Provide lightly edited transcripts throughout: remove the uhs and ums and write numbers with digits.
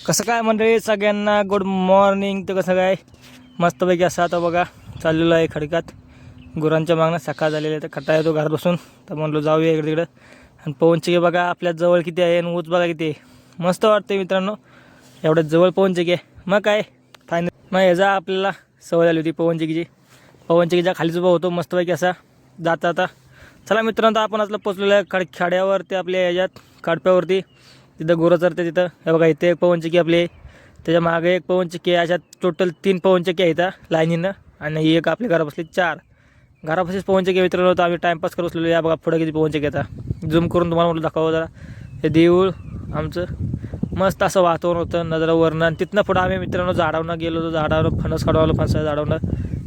कसं काय मंडळी सगळ्यांना गुड मॉर्निंग. तर कसं काय मस्तपैकी असं आता बघा चाललेलं आहे खडकात गुरांच्या मागणं. सकाळ झालेली आहे तर खट्टा येतो घरात बसून. तर म्हणलो जाऊया इकडे तिकडं. आणि पवनचक्की बघा आपल्या जवळ किती आहे आणि ऊस बघा किती आहे. मस्त वाटतं मित्रांनो एवढ्या जवळ पवनचक्की आहे. मग काय फायनल मग याचा आपल्याला सवय झाली होती पवनचक्कीची. पवनचक्कीच्या खालीच उभा होतो मस्तपैकी असा जाता आता. चला मित्रांनो आपण असलं पोचलेलं आहे खाड्यावर ते आपल्या याच्यात काडप्यावरती. तिथं गुरं चरते तिथं. हे बघा इथे एक पवनचक्की आपली, त्याच्या मागे एक पवनचक्की आहे. अशा टोटल 3 पवनचक्की आहेत लाईनीनं. आणि एक आपल्या घरापासली 4. घरापाशीच पवनचक्की मित्रांनो होतं. आम्ही टाईमपास करत असलेलो. या बघा पुढे किती पवनचक्की आता झूम करून तुम्हाला म्हटलं दाखवा जरा. हे देऊळ आमचं मस्त असं वातावरण होतं नजरावरनं. आणि तिथनं पुढं आम्ही मित्रांनो झाडावनं गेलो होतो. झाडावर फणस काढवायला फणस झाडावनं.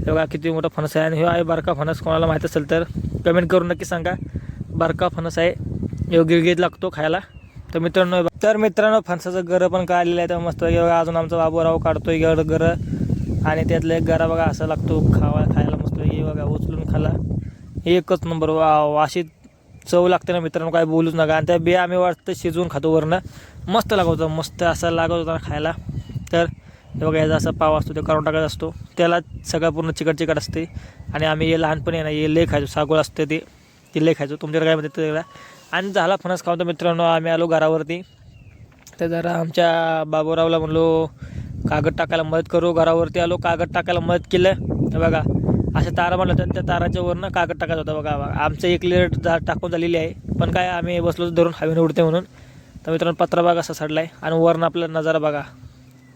हे बघा किती मोठा फणस आहे. आणि हे आहे बारका फणस. कोणाला माहीत असेल तर कमेंट करून नक्की सांगा. बारका फणस आहे योग्य लागतो खायला. तर मित्रांनो फणसाचं गरं पण काढलेलं आहे. तर मस्त अजून आमचा बाबूराव काढतोय गरं. आणि त्यातलं एक गरा बघा असा लागतो खायला मस्त बघा उचलून खाला एकच नंबर. वा अशी चव लागते ना मित्रांनो काय बोलूच नका. आणि त्या बिया आम्ही वाटतं शिजवून खातो वरनं. मस्त लागवतो मस्त असा लागत होता खायला. तर हे बघा याचा असा पाव असतो तो काढून टाकायचा असतो. त्याला सगळं पूर्ण चिकट असते. आणि आम्ही हे लहानपणी आहे ना हे लय खायचो. सागोळ असते ते लय खायचो. तुमच्याकडे काय म्हणते त्याला. आणि झाला फणस खाऊन तर मित्रांनो आम्ही आलो घरावरती. तर जरा आमच्या बाबूरावला म्हणलो कागद टाकायला मदत करू. घरावरती आलो कागद टाकायला मदत केलं. हे बघा अशा तारा म्हणलं तर त्या ताराच्या वरनं कागद टाकायचा होता. बघा आमचं एक लेअर टाकून झालेली आहे. पण काय आम्ही बसलो धरून हवेने उडते म्हणून. तर मित्रांनो पत्रा बघा असा सडला आहे. आणि वरनं आपला नजारा बघा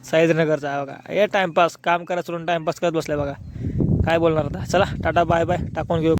साईजनगरचा आहे बघा. हे टाईमपास काम करा सोडून टाईमपास करत बसलाय बघा. काय बोलणार आता. चला टाटा बाय बाय टाकून घेऊ.